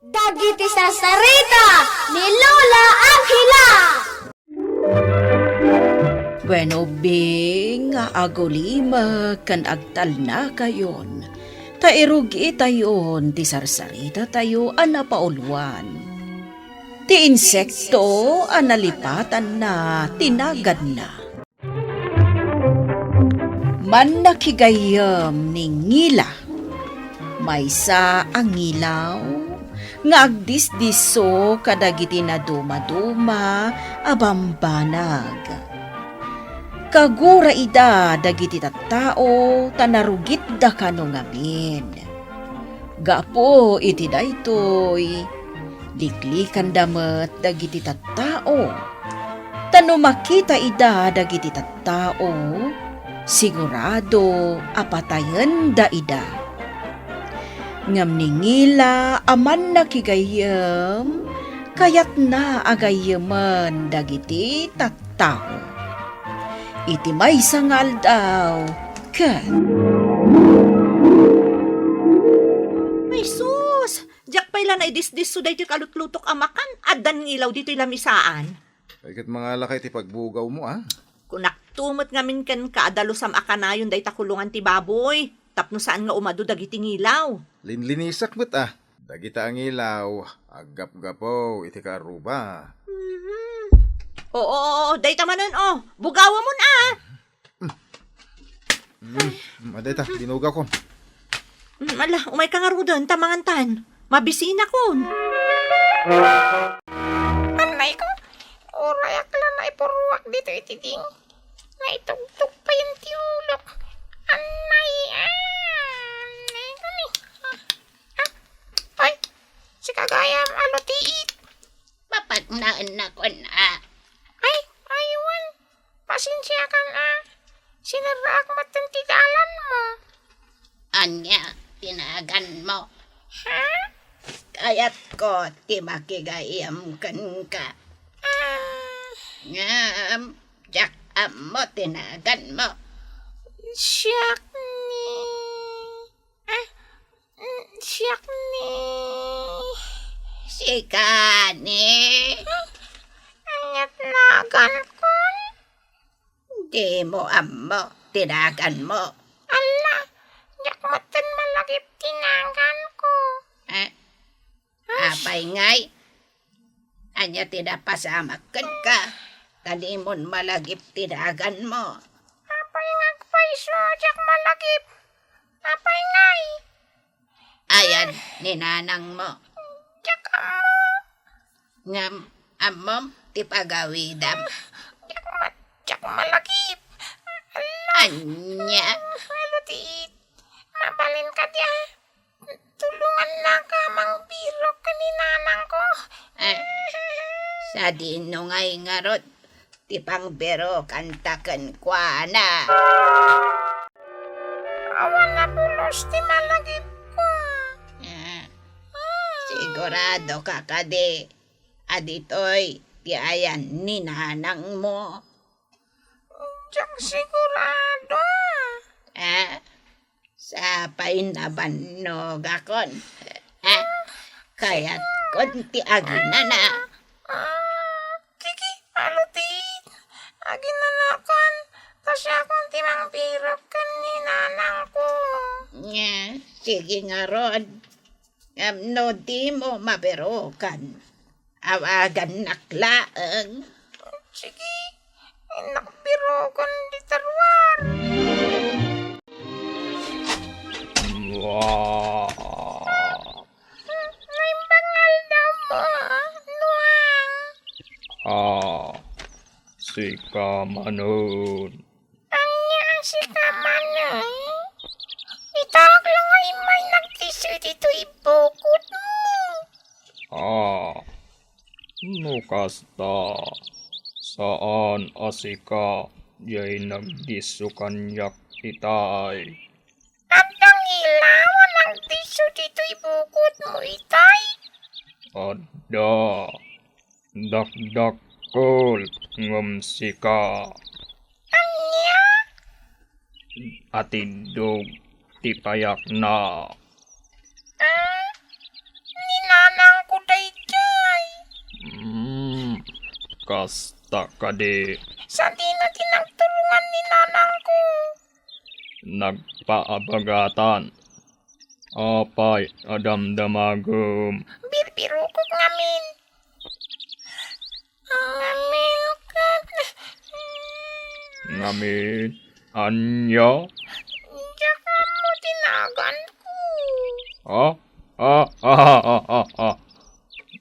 Dagiti sasarita ni Lola Angela. Bueno, Bing, agulima kan agtal na kayon. Tairugi tayon, ti sarsarita tayo anapaulwan. Ti insekto analipatan na, tinagad na. Man nakigayam ni ngila, maysa ang ngilaw, nga agdisdiso kadagiti na duma-duma abambanag. Kagura ida dagiti tattao tanarugit da kano ngamin. Gapo iti daytoy liklikan damet dagiti tattao. Tano makita ida dagiti tattao sigurado apatayen da ida. Ngam ningila aman nakigayem kayat na agayeman dagiti tattao. Iti may sangal daw, kat. Ay sus! Diyak pa ilan ay disdis so dahi kalutlutok amakan at dan ilaw dito ilamisaan. Ay kat mga lakay ti pagbugaw mo Kunak tumot ngamin kan kaadalo sam akanayon dahi takulungan ti baboy. Tapno saan nga umado dagiti ngilaw. Linlinisak mo't Dagita ang ilaw, agap-gapo iti karuba. Oo, dahi tamanon bugawa mo na. Madeta, dinuga ko. Ala, umay ka nga doon, tamangantan. Mabisina kon. Anay ko, urayak lang na ipuruwak dito ititing. Naitugtog pa yung tiulok. Anay ko ni. Ay, si kagayam alutiit. Papagnaan na ko na. Ay, aywan. Pasensya ka na. Sinaraak matantitalan mo. Anya, tinagan mo. Ha? Kayat ko, ti makigayam kan ka. Ngam, jak mo, tinagan mo. Siyak ni. Siyak ni. Sikani. Anyat nagan ko. Di mo amo, tinagan mo. Ala, yak matan malagip tinagan ko. Apay ngay. Anya tinapasamakan ka. Talimon malagip tinagan mo. Apay ngagpaiso, jak malagip. Apay ngay. Ayan, ninanang mo. Jak amo. Ngam, amom, tipagawidam. Jak malagip. Anya. Alutiit. Mabalin ka diya. Tulungan na ka mang biro ka ni nanang ko. Sa dinungay ngarot, tipang bero kantakan kwa na. Awan na pulos ti malagip ko. Sigurado ka kade. Aditoy, ti ayan ni nanang mo. Jak sigurado. Sa painabanog akon. Kaya't konti agina na. Kiki, alutiit. Aginanakan. Kasi akong timang biro ka ni nanang ko. Sige nga ron. No di mo maberokan. Awagan naklaang. Sige, nakbiro ko di tarwar. May bangal daw mo, Nuang. Si Kamanon. Anya si Kamanon. Itawag lang ay may nagtiso dito ibukod mo. Nukasta. Saan asika yay nagdisukanyak itay. At ang ilawan nagtiso dito ibukod mo, itay. Ada. Dakdakol ngamsika. Anya? Atidog tipayak na. Ninanang Kasta kadi Sa di na tinagtulungan ni nanang ko. nagpaabagatan. Apay adamdamagom. Birbiro ko ngamin. Ngamin ka. Ngamin anya. Diya ka mo tinagan ko.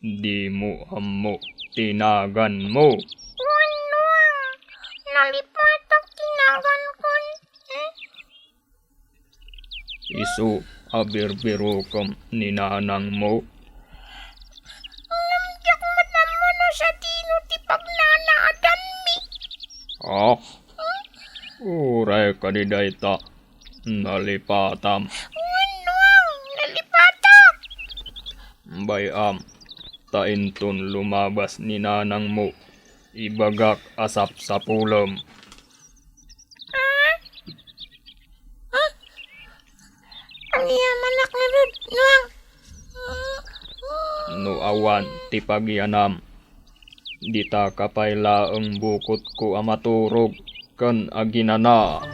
Di mo amo tinagan mo. Ano? Nalipatak tinagan ko. Isu abirbiro kam ni nanang mo. Diyak madamo no sa tino ti pagnanaadan mi. Uray kadidayta. Nalipatam. Ano? Nalipatak. Bayam. Taintun lumabas ni nanang mo. Ibagak asap sa pulam. Ang iyamanak na rod. Nuang. Nuawan ti pagyanam. Dita kapayla ang bukot ko amaturog kan aginana.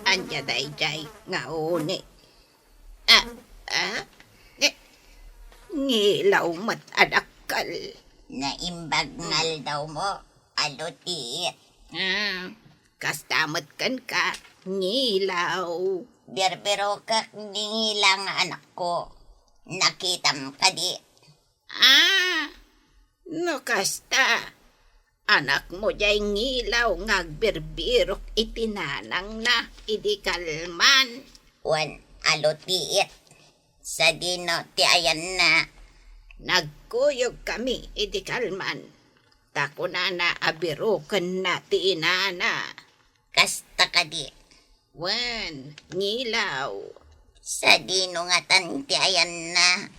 Anya dayjay nga uni. Ngilaw mat adakal. Naimbagnal daw mo, aluti. Kastamat kan ka, ngilaw. Berbero ka ningilang anak ko. Nakitam ka di. No kasta. Anak mo jay ngilaw ngagbirbirok itinanang na idikalman. Wan aluti. Sa dino ti ayan na. Nagkuyog kami idikalman. Tako na abirokan na ti inana. Kasta ka di. Wan, ngilaw. Sa dino nga tan ti ayan na.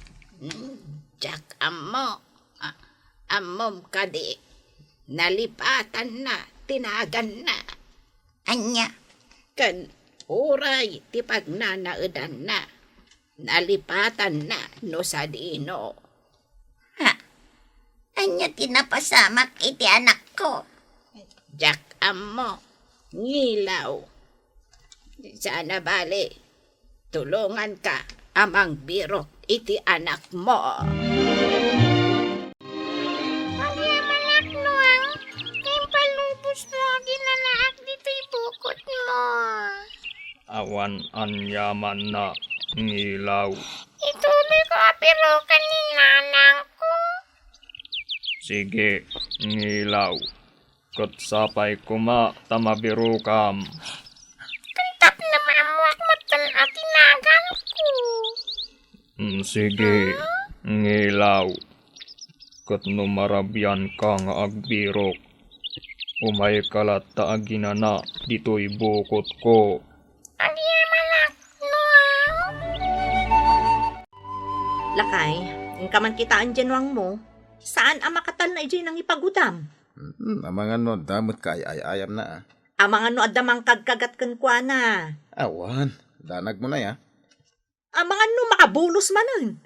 Jak amo. Amom ka di. Nalipatan na, tinagan na. Anya. Kan oray ti pagnanaudan na. Nalipatan na no sa dino. Anya tinapasamak iti anak ko. Jak amo, ngilaw. Sana bali, tulungan ka amang birok iti anak mo. Ang iyamanak nuang. Kayong palubos mo. Ginanaak dito ibukot mo. Awan anyaman na ngilaw. Ituloy ko apirokan ni nanang ko. Sige, ngilaw. Kutsapay kuma tamabirukam. Kantap na maamuak matan at tinagan ko. Sige, ngilaw. Kat numarabyan ka nga agbirok. Umay kalat ta aginana dito'y bukot ko. Ang iyamanak nuang. Lakay, ang kaman kitaan dyan wang mo, saan ang makatal na ijay nang ipagudam? Amangan no, damot ka ay-ayam na. Ang mga no adamang kagkagat kan kwa na. Awan, danag mo na ya. Ang mga no makabulos manan.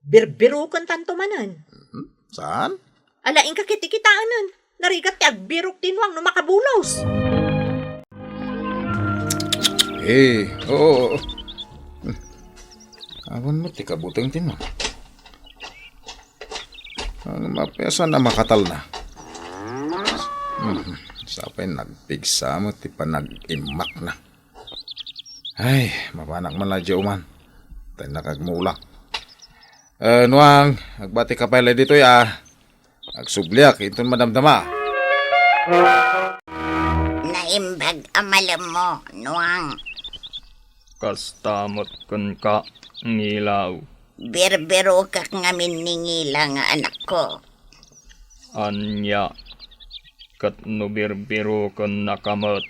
Birbiro kan tanto manan. Saan? Alaing kakitikitaan narigat ti agbirok tinwang no makabulos. Oo. Awan mo, tikabuteng tin mo. Ang mapesa na makatal na. Sapay nagpigsa mo, ti pa nag-imak na. Ay, mapanak man lang dyan man. Tayo nakagmulak. Nuang, agbati ka pala dito ya. Agsubliak, ito madamdama. Naimbag amalam mo, nuang. Kastamot kun ka ngilaw. Berbero ka ngamin ningila nga anak ko. Anya. Kat nubirbiro kun nakamot.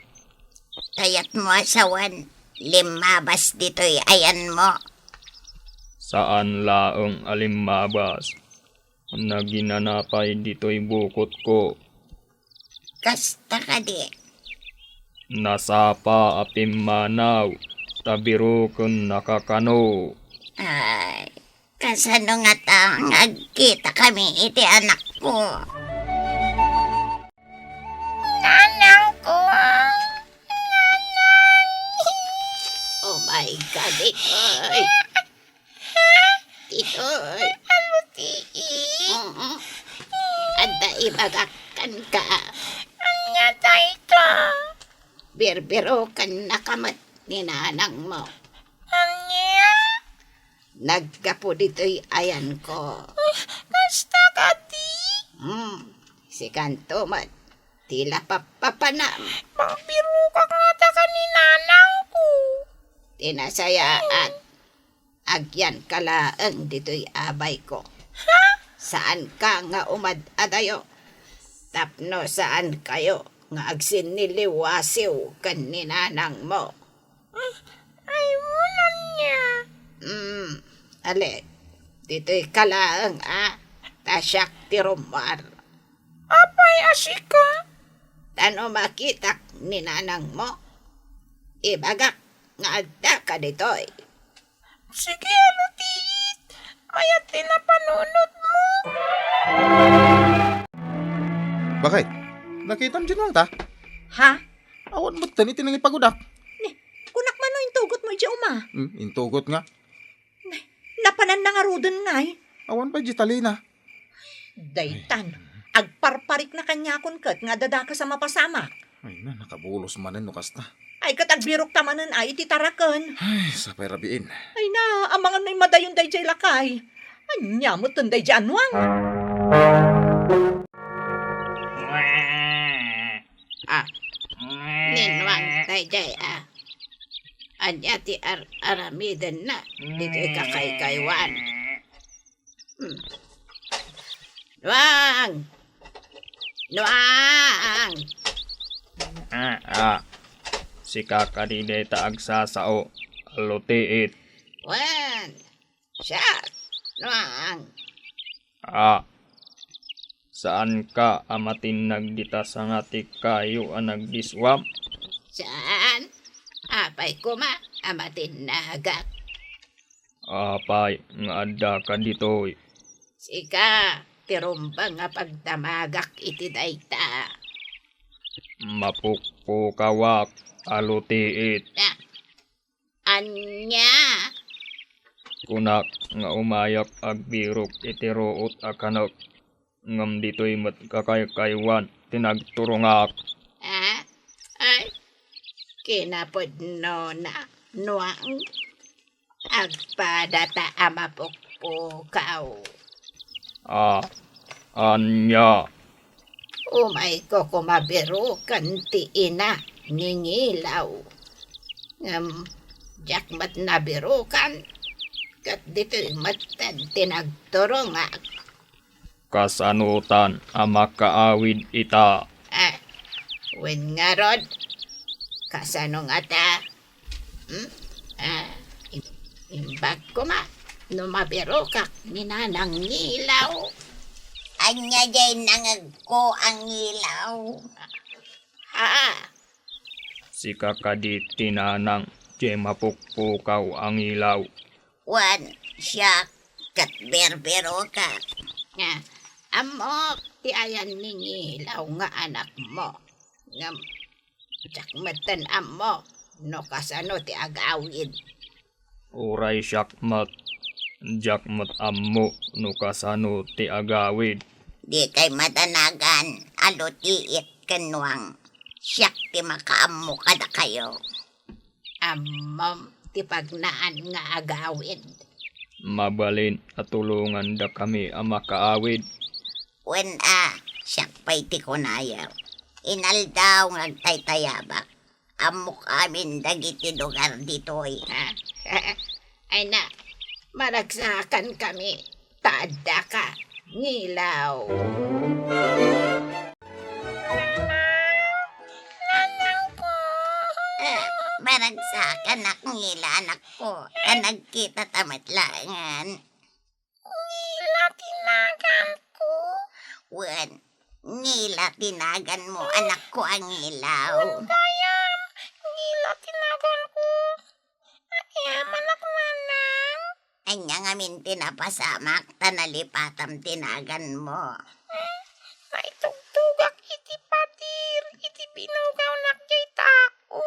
Kayat mo asawan, limabas dito'y ayan mo. Saan laong alimabas? Naginanapay dito'y bukot ko. Kasta ka di. Nasapa apim manaw. Tabiro kun nakakano. Ay, Kasano nga ta agkita kami iti anak ko. Nanang ko. Oh my God, Titoy. Titoy. Oo. Anda ibagakan ka. Anya dayta. Birbiro ka nakamat ni nanang mo. Anya. Nagkapo dito'y ayan ko. Kasta ka di. Si Kantomat. Tila papapanam. Pangpiro ka nga ta ka ni nanang ko. Tinasaya at agyan kalaang dito'y abay ko. Ha? Saan ka nga umad-adayo? Tapno saan kayo nga agsiniliwasiw kan ni nanang mo? Ay, wala niya. Ale, dito'y kalaang tasyak ti rumar. Apay asika. Tano makitak ni nanang mo? Ibagak nga adda ka dito'y. Sige, Lutit. Mayat tinapanunod mo. Bakit? Nakita mo dyan ta? Ha? Awan mo tani tinangi pagudak. Kunak man no yung tugot mo, Diyo ma. Intugot nga. Napanan na nga rudon nga eh. Awan pa Talina. Daytan, agparparik na kanya kon kat nga dadaka sa mapasama. Ay na, nakabulos manin no kasta. Ay katagbirok tamanan ay ititarakan. Ay, sapay rabiin. Ay na, amangan na yung madayon day jay lakay. Anya mo tunday jay anwang. Ninwang tayo Anya ti aramidan na. Dito'y kakaykaywan. Nuang! Nuang! Si kakadideta agsasao, alutiit. Wan! Siya! Nuang! Saan ka amatin nagdita sa ngati kayo ang nagdiswam? Saan? Apay kuma, amatin nagak. Apay, nga adda ka ditoy. Sika, tirumbang nga pagdamagak iti dayta. Mapukpukawak, alutiit. Anya? Kunak nga umayak agbirok iti root akanak. Ngam dito'y matkakaykaywan, tinagturungak. Ay, kinapod no na nuang agpadata amapukpukaw. Anya. Umay ko kumabiro kanti ina ningilaw. Jakmat nabiro kan kat dito'y matan tinagturungak. Kasanutan ang makaawid ita. Wen nga rod, kasano nga ta? Imbag ko ma, numabiro kak ni nanang ngilaw. Anya jay nangag ko ang ilaw. Si kakadit tinanang jay mapukpukaw ang ilaw. Wan, siya kat berbero ka. Amok, ti ayan ningilaw nga anak mo. Jakmatan amok, no kasano ti agawid. Uray syakmat, jakmat ammo, no kasano ti agawid. Di kay matanagan, alutiit kanwang. Siyak ti makaammo kada kayo. Amom, ti pagnaan nga agawid. Mabalin at tulungan da kami ang makaawid. Wen siyak pa'y ti kunayaw. Inaldaw ngagtaytayabak. Amok amin dagiti lugar ditoy. Ay na, maragsakan kami. Tada ka, ngilaw. Nanang ko. Maragsakan ak ngila anak ko. Nagkita tamatlangan. Ngila tinagan ko. Wen, ngila tinagan mo anak ko ang ilaw. Dayam, ngila tinagan ko. Ayaman ak nanang. Anya ngamin tinapasamak, tanalipatam tinagan mo. Naitugtugak iti patir, iti pinugaw nakjay tao.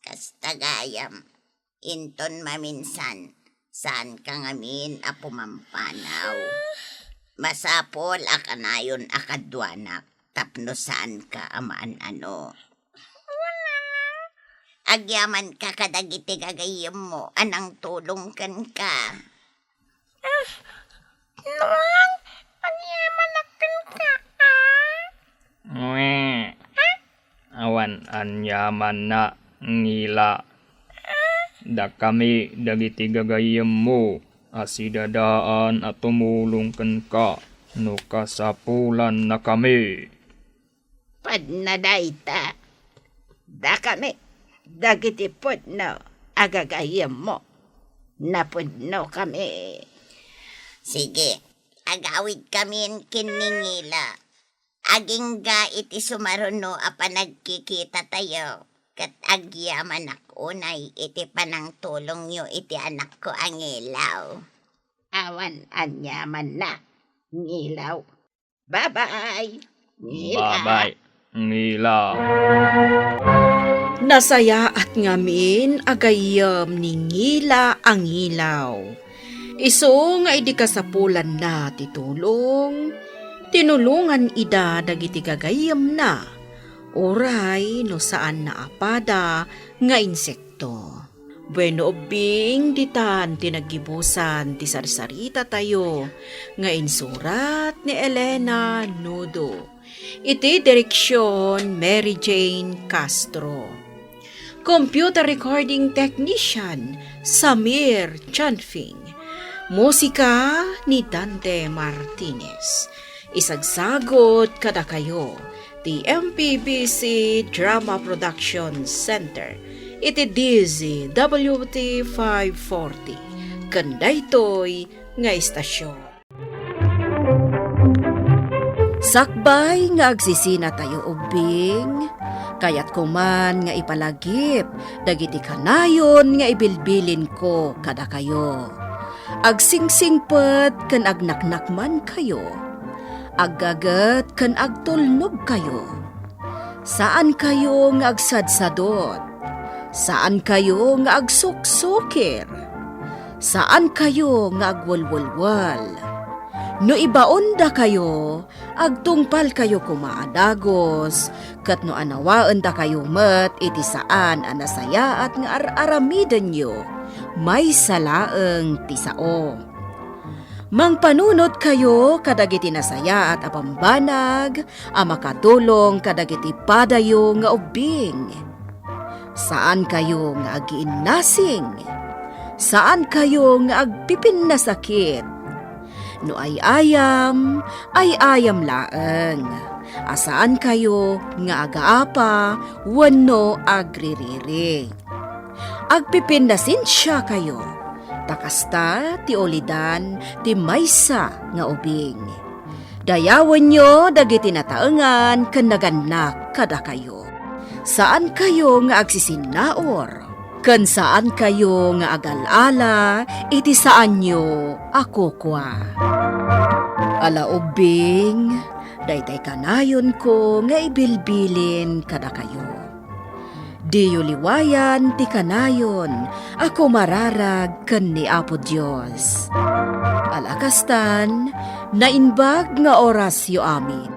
Kastagayam, inton maminsan, saan ka ngamin a pumampanaw? Masapol akanayon akadwanak, tapno saan ka amaan ano? Agyaman ka kadagiti gagayam mo, anang tulong kan ka. Noang, pagyamanakan ka, Mwe. Awan anyaman na ngila. Da kami dagiti gagayem mo, asidadaan at tumulong kan ka, no kasapulan na kami. Padnadayta. Da kami, dagiti pudno, agagayam mo. Napudno kami. Sige, agawid kami kiningila. Aging ga iti sumaruno a panagkikita tayo. Kat agyaman unay iti panang tulong nyo iti anak ko ang ilaw. Awan anyaman na. Ngilaw. Bye-bye. Ngila. Bye-bye, ngila. Nasaya at ngamin agayam ni ngila ang ilaw. Iso nga idi kasapulan na titulong, tinulungan ida dagiti gagayam na, oray no saan na apada nga insekto. Bueno ubing ditan tinagibusan ti sarsarita tayo, nga insurat ni Elena Nudo. Iti direksyon Mary Jane Castro. Computer Recording Technician Samir Chanfing. Musika ni Dante Martinez. Isagsagot kada kayo ti MPBC Drama Production Center. Iti DZWT 540. Kandaytoy nga istasyon. Sakbay nga agsisina tayo ubing, kayat kuman nga ipalagip, dagiti kanayon nga ibilbilin ko kada kayo. Agsingsingpet ken agnaknakman kayo, aggagat ken agtulnog kayo. Saan kayo nga agsadsadot? Saan kayo nga agsuksukir? Saan kayo nga agwalwalwal? No ibaon da kayo, agtungpal kayo kumaadagos, kat no anawaan da kayo met iti saan anasaya at nga aramiden nyo, may salaeng tisao. Mangpanunod kayo kadagiti nasaya at apambanag, makatulong kadagiti padayo nga ubing. Saan kayo nga agiinnasing? Saan kayo nga agpipin na sakit? No ay ayam laeng. Asaan kayo nga agaapa, wano agririri. Agpipindasin siya kayo. Takasta ti olidan ti maysa nga ubing. Dayawan nyo dagiti nataengan ken naganak kada kayo. Saan kayo nga agsisinaor? Ken saan kayo nga agalala, iti saan nyo ako kwa. Ala ubing, daytay kanayon ko nga ibilbilin kada kayo. Diyo liwayan ti kanayon, ako mararag ken ni Apo Dios. Alakastan, nainbag nga orasyo amin.